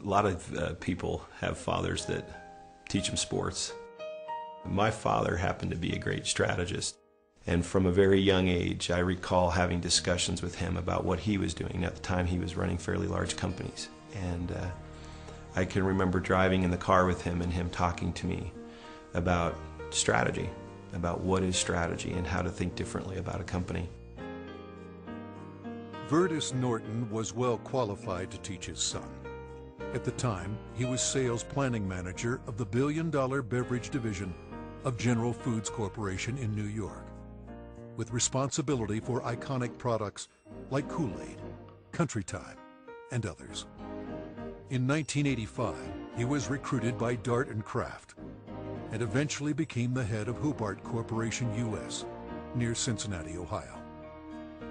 A lot of people have fathers that teach them sports. My father happened to be a great strategist. And from a very young age, I recall having discussions with him about what he was doing. At the time, he was running fairly large companies. And I can remember driving in the car with him and him talking to me about strategy, about what is strategy and how to think differently about a company. Vertus Norton was well qualified to teach his son. At the time, he was sales planning manager of the billion-dollar beverage division of General Foods Corporation in New York, with responsibility for iconic products like Kool-Aid, Country Time, and others. In 1985, he was recruited by Dart and Kraft and eventually became the head of Hobart Corporation U.S. near Cincinnati, Ohio.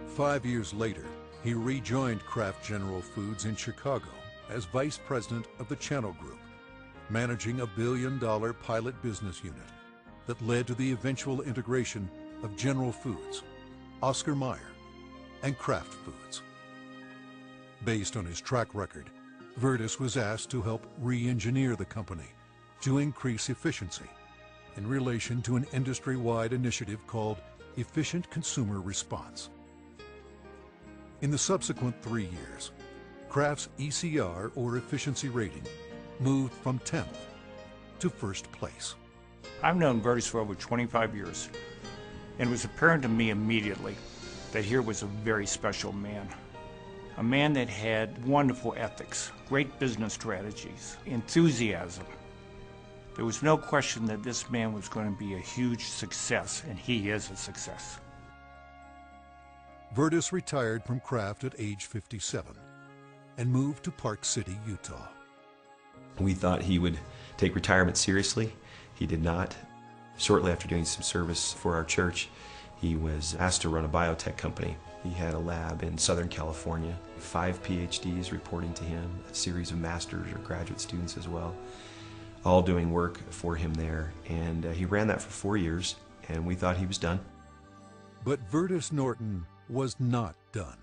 5 years later, he rejoined Kraft General Foods in Chicago as vice president of the Channel Group, managing a billion-dollar pilot business unit that led to the eventual integration of General Foods, Oscar Mayer, and Kraft Foods. Based on his track record, Vertus was asked to help re-engineer the company to increase efficiency in relation to an industry-wide initiative called Efficient Consumer Response. In the subsequent 3 years, Kraft's ECR, or efficiency rating, moved from 10th to first place. I've known Vertus for over 25 years, and it was apparent to me immediately that here was a very special man. A man that had wonderful ethics, great business strategies, enthusiasm. There was no question that this man was going to be a huge success, and he is a success. Vertus retired from Kraft at age 57 and moved to Park City, Utah. We thought he would take retirement seriously. He did not. Shortly after doing some service for our church, he was asked to run a biotech company. He had a lab in Southern California, 5 PhDs reporting to him, a series of master's or graduate students as well, all doing work for him there. And he ran that for 4 years, and we thought he was done. But Vertus Norton was not done.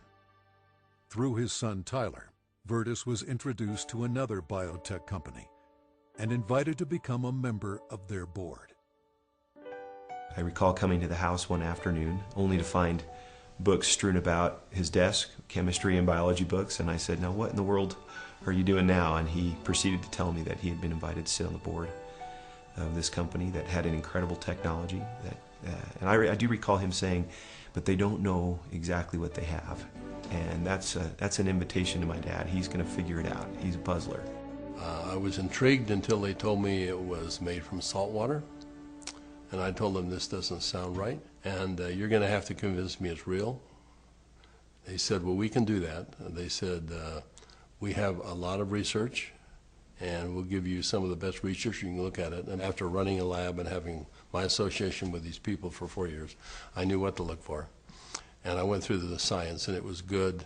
Through his son Tyler, Vertus was introduced to another biotech company and invited to become a member of their board. I recall coming to the house one afternoon only to find books strewn about his desk, chemistry and biology books, and I said, "Now what in the world are you doing now?" And he proceeded to tell me that he had been invited to sit on the board of this company that had an incredible technology. And I do recall him saying, "But they don't know exactly what they have." And that's an invitation to my dad. He's going to figure it out. He's a puzzler. I was intrigued until they told me it was made from salt water. And I told them, "This doesn't sound right, and you're going to have to convince me it's real." They said, "Well, we can do that." They said, "We have a lot of research, and we'll give you some of the best research. You can look at it." And after running a lab and having my association with these people for 4 years, I knew what to look for. And I went through the science, and it was good,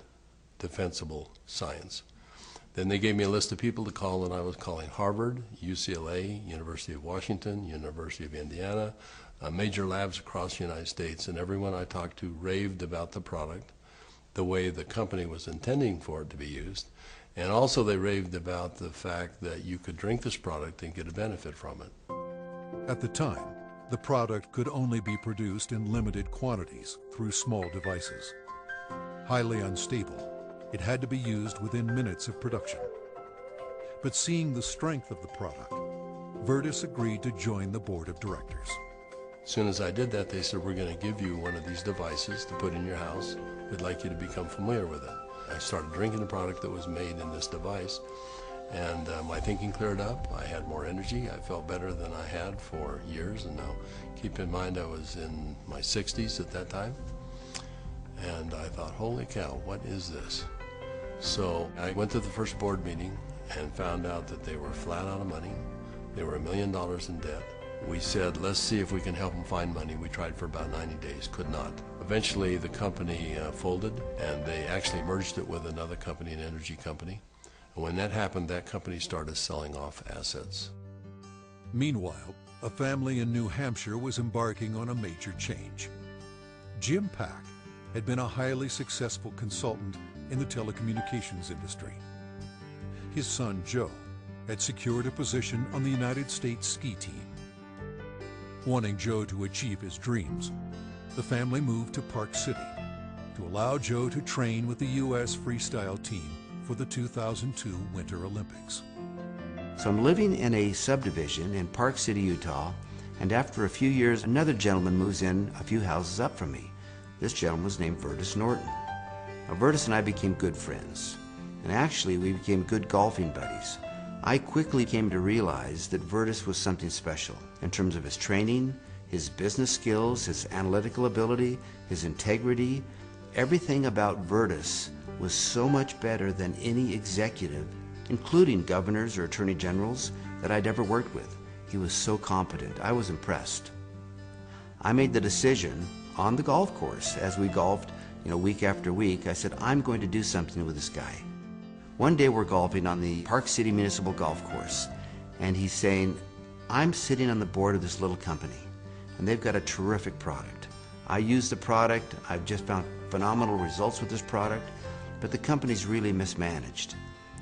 defensible science. Then they gave me a list of people to call, and I was calling Harvard, UCLA, University of Washington, University of Indiana, major labs across the United States, and everyone I talked to raved about the product, the way the company was intending for it to be used, and also they raved about the fact that you could drink this product and get a benefit from it. At the time, the product could only be produced in limited quantities through small devices. Highly unstable, it had to be used within minutes of production. But seeing the strength of the product, Vertus agreed to join the board of directors. As soon as I did that, they said, "We're going to give you one of these devices to put in your house. We'd like you to become familiar with it." I started drinking the product that was made in this device, and my thinking cleared up. I had more energy. I felt better than I had for years. And now, keep in mind, I was in my 60s at that time. And I thought, holy cow, what is this? So I went to the first board meeting and found out that they were flat out of money. They were $1 million in debt. We said, let's see if we can help them find money. We tried for about 90 days, could not. Eventually the company folded, and they actually merged it with another company, an energy company. And when that happened, that company started selling off assets. Meanwhile, a family in New Hampshire was embarking on a major change. Jim Pack had been a highly successful consultant in the telecommunications industry. His son, Joe, had secured a position on the United States ski team. Wanting Joe to achieve his dreams, the family moved to Park City to allow Joe to train with the U.S. freestyle team for the 2002 Winter Olympics. So I'm living in a subdivision in Park City, Utah, and after a few years, another gentleman moves in a few houses up from me. This gentleman was named Vertus Norton. Now, Vertus and I became good friends, and actually we became good golfing buddies. I quickly came to realize that Vertus was something special in terms of his training, his business skills, his analytical ability, his integrity. Everything about Vertus was so much better than any executive, including governors or attorney generals, that I'd ever worked with. He was so competent. I was impressed. I made the decision on the golf course as we golfed, week after week. I said, I'm going to do something with this guy. One day we're golfing on the Park City Municipal Golf Course, and he's saying, I'm sitting on the board of this little company, and they've got a terrific product. I use the product. I've just found phenomenal results with this product, but the company's really mismanaged.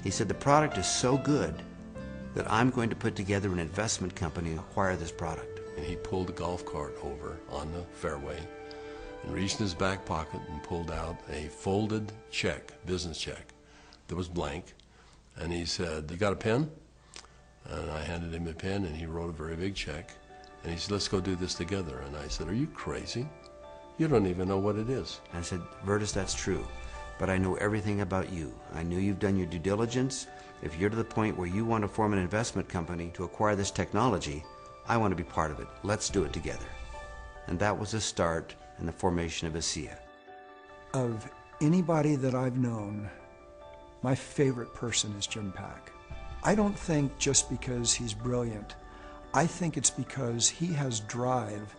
He said, the product is so good that I'm going to put together an investment company and acquire this product. And he pulled the golf cart over on the fairway and reached in his back pocket and pulled out a folded check, business check, that was blank. And he said, you got a pen? And I handed him a pen, and he wrote a very big check. And he said, let's go do this together. And I said, are you crazy? You don't even know what it is. And I said, Vertus, that's true, but I know everything about you. I know you've done your due diligence. If you're to the point where you want to form an investment company to acquire this technology, I want to be part of it. Let's do it together. And that was the start in the formation of ASEA. Of anybody that I've known, my favorite person is Jim Pack. I don't think just because he's brilliant. I think it's because he has drive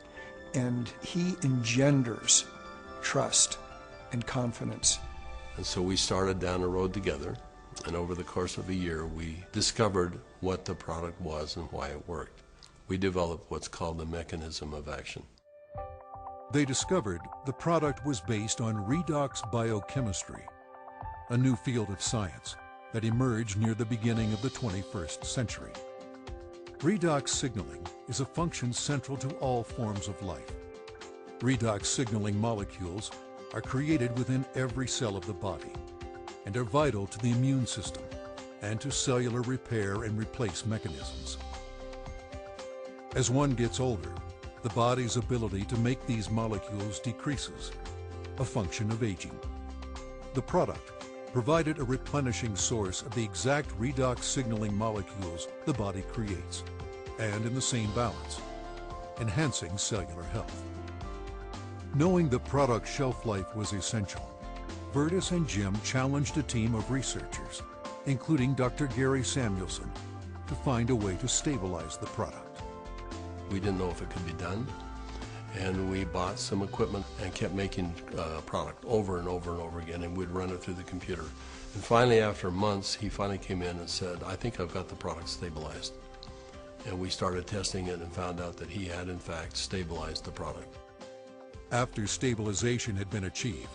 and he engenders trust and confidence. And so we started down the road together, and over the course of a year, we discovered what the product was and why it worked. We developed what's called the mechanism of action. They discovered the product was based on redox biochemistry, a new field of science that emerged near the beginning of the 21st century. Redox signaling is a function central to all forms of life. Redox signaling molecules are created within every cell of the body and are vital to the immune system and to cellular repair and replace mechanisms. As one gets older, the body's ability to make these molecules decreases, a function of aging. The product provided a replenishing source of the exact redox signaling molecules the body creates, and in the same balance, enhancing cellular health. Knowing the product's shelf life was essential, Vertus and Jim challenged a team of researchers, including Dr. Gary Samuelson, to find a way to stabilize the product. We didn't know if it could be done, and we bought some equipment and kept making product over and over and over again, and we'd run it through the computer. And finally, after months, he finally came in and said, I think I've got the product stabilized. And we started testing it and found out that he had, in fact, stabilized the product. After stabilization had been achieved,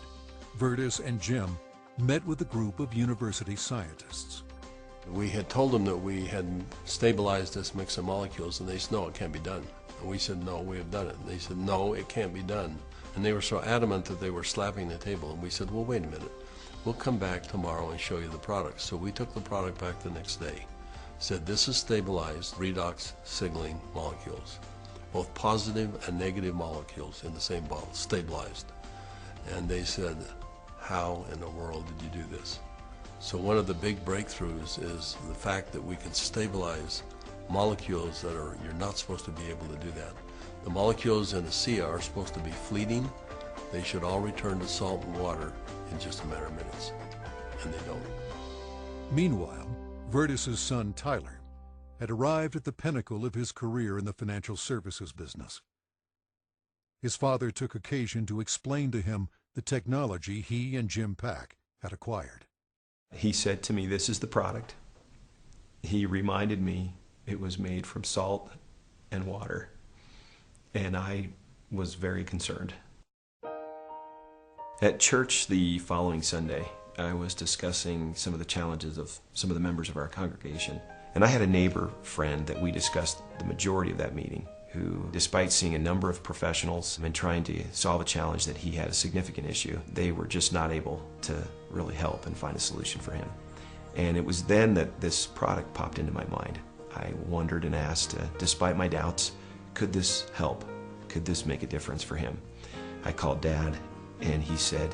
Vertus and Jim met with a group of university scientists. We had told them that we had stabilized this mix of molecules, and they said, no, it can't be done. And we said, no, we have done it. And they said, no, it can't be done. And they were so adamant that they were slapping the table. And we said, well, wait a minute. We'll come back tomorrow and show you the product. So we took the product back the next day. Said, this is stabilized redox signaling molecules. Both positive and negative molecules in the same bottle, stabilized. And they said, how in the world did you do this? So one of the big breakthroughs is the fact that we can stabilize molecules that you're not supposed to be able to do that. The molecules in ASEA are supposed to be fleeting. They should all return to salt and water in just a matter of minutes, and they don't. Meanwhile, Vertus's son Tyler had arrived at the pinnacle of his career in the financial services business. His father took occasion to explain to him the technology he and Jim Pack had acquired. He said to me, this is the product. He reminded me it was made from salt and water, and I was very concerned. At church the following Sunday, I was discussing some of the challenges of some of the members of our congregation. And I had a neighbor friend that we discussed the majority of that meeting, who, despite seeing a number of professionals and trying to solve a challenge that he had a significant issue, they were just not able to really help and find a solution for him. And it was then that this product popped into my mind. I wondered and asked, despite my doubts, could this help? Could this make a difference for him? I called Dad, and he said,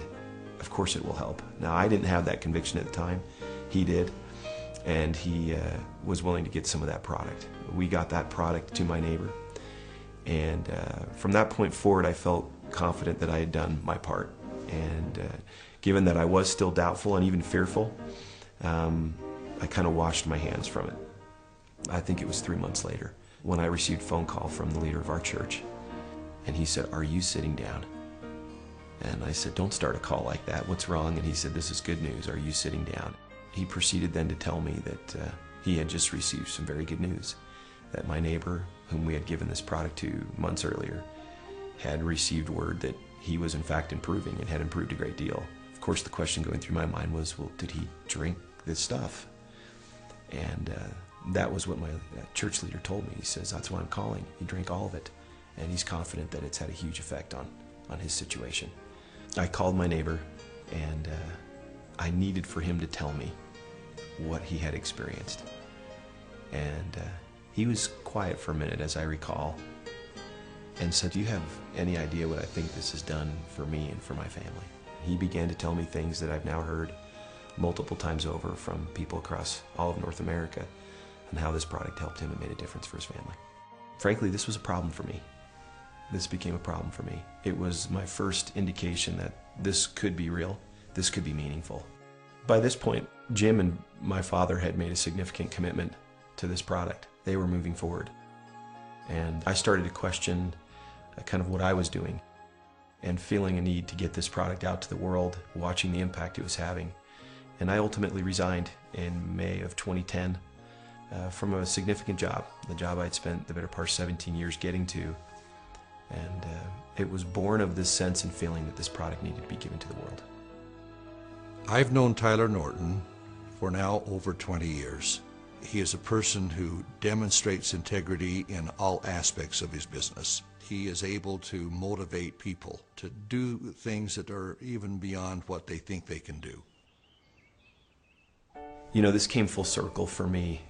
of course it will help. Now, I didn't have that conviction at the time. He did, and he was willing to get some of that product. We got that product to my neighbor, and from that point forward, I felt confident that I had done my part. And given that I was still doubtful and even fearful, I kind of washed my hands from it. I think it was 3 months later when I received a phone call from the leader of our church, and he said, "Are you sitting down?" And I said, "Don't start a call like that. What's wrong?" And he said, "This is good news. Are you sitting down?" He proceeded then to tell me that he had just received some very good news, that my neighbor, whom we had given this product to months earlier, had received word that he was in fact improving and had improved a great deal. Of course, the question going through my mind was, well, did he drink this stuff? And that was what my church leader told me. He says, "That's why I'm calling. He drank all of it, and he's confident that it's had a huge effect on his situation." I called my neighbor, and I needed for him to tell me what he had experienced. And he was quiet for a minute, as I recall, and said, "Do you have any idea what I think this has done for me and for my family?" He began to tell me things that I've now heard multiple times over from people across all of North America, and how this product helped him and made a difference for his family. Frankly, this was a problem for me. This became a problem for me. It was my first indication that this could be real, this could be meaningful. By this point, Jim and my father had made a significant commitment to this product. They were moving forward. And I started to question kind of what I was doing, and feeling a need to get this product out to the world, watching the impact it was having. And I ultimately resigned in May of 2010 from a significant job, the job I'd spent the better part of 17 years getting to. And it was born of this sense and feeling that this product needed to be given to the world. I've known Tyler Norton for now over 20 years. He is a person who demonstrates integrity in all aspects of his business. He is able to motivate people to do things that are even beyond what they think they can do. You know, this came full circle for me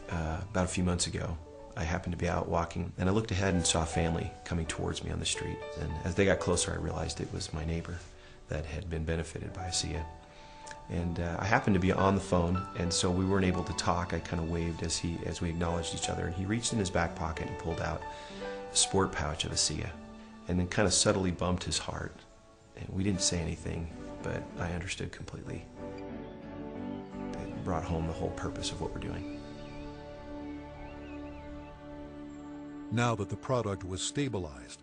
about a few months ago. I happened to be out walking, and I looked ahead and saw a family coming towards me on the street. And as they got closer, I realized it was my neighbor that had been benefited by ASEA. And I happened to be on the phone, and so we weren't able to talk. I kind of waved as we acknowledged each other, and he reached in his back pocket and pulled out a sport pouch of ASEA, and then kind of subtly bumped his heart. And we didn't say anything, but I understood completely. It brought home the whole purpose of what we're doing. Now that the product was stabilized,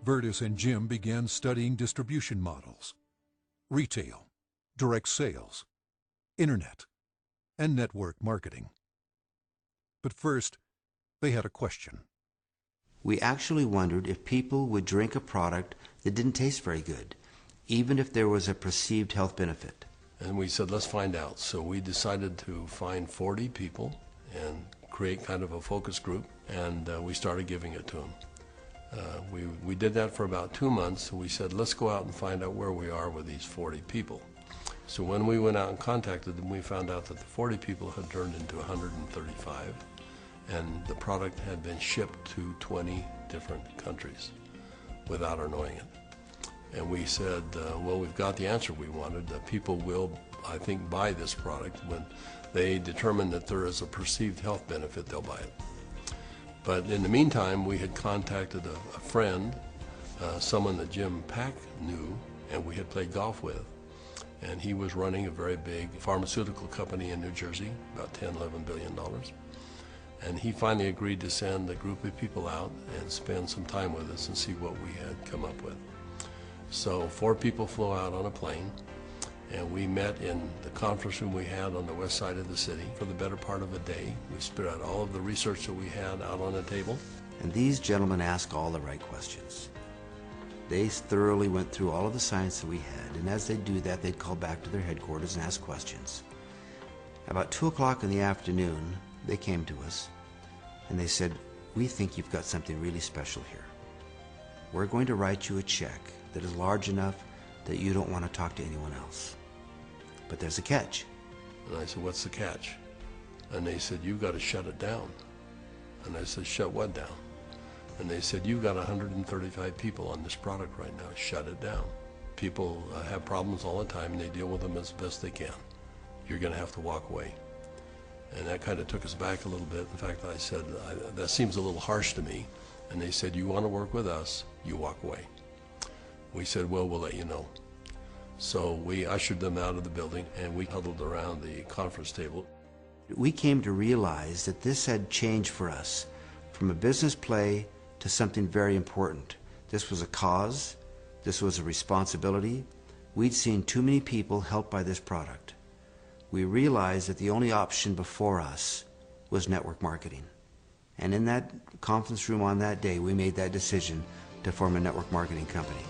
Vertus and Jim began studying distribution models, retail, direct sales, internet, and network marketing. But first, they had a question. We actually wondered if people would drink a product that didn't taste very good, even if there was a perceived health benefit. And we said, let's find out. So we decided to find 40 people and create kind of a focus group, and we started giving it to them. We did that for about 2 months, and we said, let's go out and find out where we are with these 40 people. So when we went out and contacted them, we found out that the 40 people had turned into 135, and the product had been shipped to 20 different countries without our knowing it. And we said, well, we've got the answer we wanted. People will, I think, buy this product. When they determine that there is a perceived health benefit, they'll buy it. But in the meantime, we had contacted a friend, someone that Jim Pack knew and we had played golf with. And he was running a very big pharmaceutical company in New Jersey, about $10, $11 billion. And he finally agreed to send a group of people out and spend some time with us and see what we had come up with. So 4 people flew out on a plane, and we met in the conference room we had on the west side of the city for the better part of a day. We spread out all of the research that we had out on a table. And these gentlemen ask all the right questions. They thoroughly went through all of the science that we had, and as they'd do that, they'd call back to their headquarters and ask questions. About 2 o'clock in the afternoon, they came to us, and they said, "We think you've got something really special here. We're going to write you a check that is large enough that you don't want to talk to anyone else. But there's a catch." And I said, "What's the catch?" And they said, "You've got to shut it down." And I said, "Shut what down?" And they said, "You've got 135 people on this product right now. Shut it down. People have problems all the time, and they deal with them as best they can. You're going to have to walk away." And that kind of took us back a little bit. In fact, I said, that seems a little harsh to me. And they said, "You want to work with us, you walk away." We said, "Well, we'll let you know." So we ushered them out of the building, and we huddled around the conference table. We came to realize that this had changed for us from a business play to something very important. This was a cause. This was a responsibility. We'd seen too many people helped by this product. We realized that the only option before us was network marketing. And in that conference room on that day, we made that decision to form a network marketing company.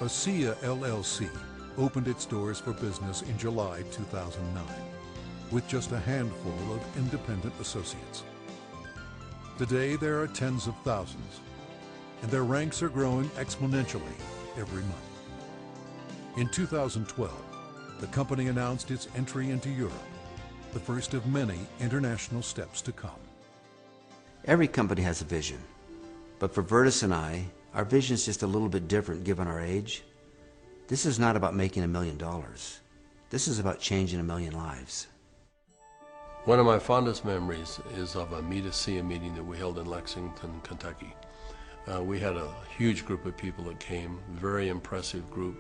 ASEA LLC opened its doors for business in July 2009 with just a handful of independent associates. Today there are tens of thousands, and their ranks are growing exponentially every month. In 2012, the company announced its entry into Europe, the first of many international steps to come. Every company has a vision, but for Vertus and I, our vision is just a little bit different given our age. This is not about making $1 million. This is about changing 1 million lives. One of my fondest memories is of a Meet ASEA meeting that we held in Lexington, Kentucky. We had a huge group of people that came, very impressive group,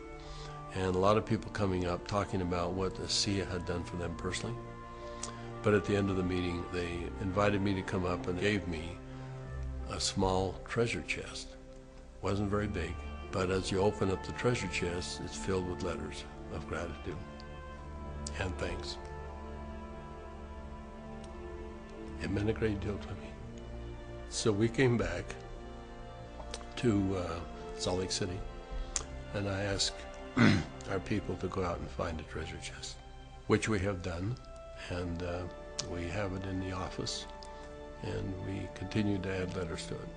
and a lot of people coming up talking about what ASEA had done for them personally. But at the end of the meeting, they invited me to come up and gave me a small treasure chest. Wasn't very big, but as you open up the treasure chest, it's filled with letters of gratitude and thanks. It meant a great deal to me. So we came back to Salt Lake City, and I asked our people to go out and find a treasure chest, which we have done, and we have it in the office, and we continue to add letters to it.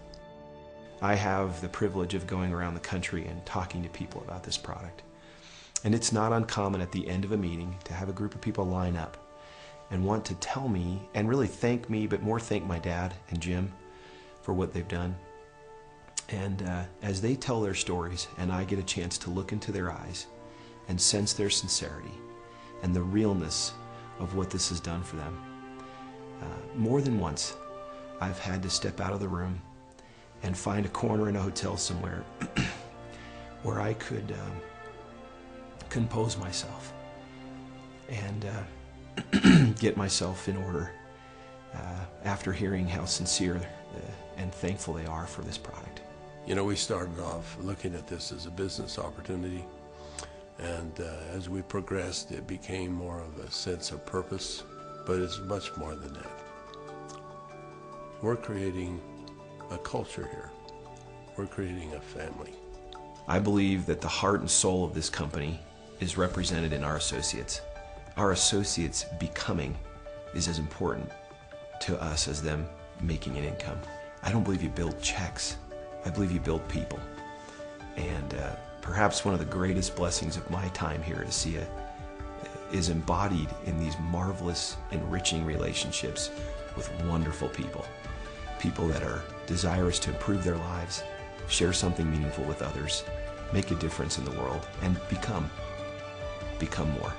I have the privilege of going around the country and talking to people about this product. And it's not uncommon at the end of a meeting to have a group of people line up and want to tell me and really thank me, but more thank my dad and Jim for what they've done. And as they tell their stories and I get a chance to look into their eyes and sense their sincerity and the realness of what this has done for them, more than once I've had to step out of the room and find a corner in a hotel somewhere where I could compose myself and get myself in order after hearing how sincere and thankful they are for this product. You know, we started off looking at this as a business opportunity, and as we progressed, it became more of a sense of purpose, but it's much more than that. We're creating a culture here. We're creating a family. I believe that the heart and soul of this company is represented in our associates. Our associates becoming is as important to us as them making an income. I don't believe you build checks. I believe you build people. And perhaps one of the greatest blessings of my time here at ASEA is embodied in these marvelous, enriching relationships with wonderful people. People that are desirous to improve their lives, share something meaningful with others, make a difference in the world, and become more.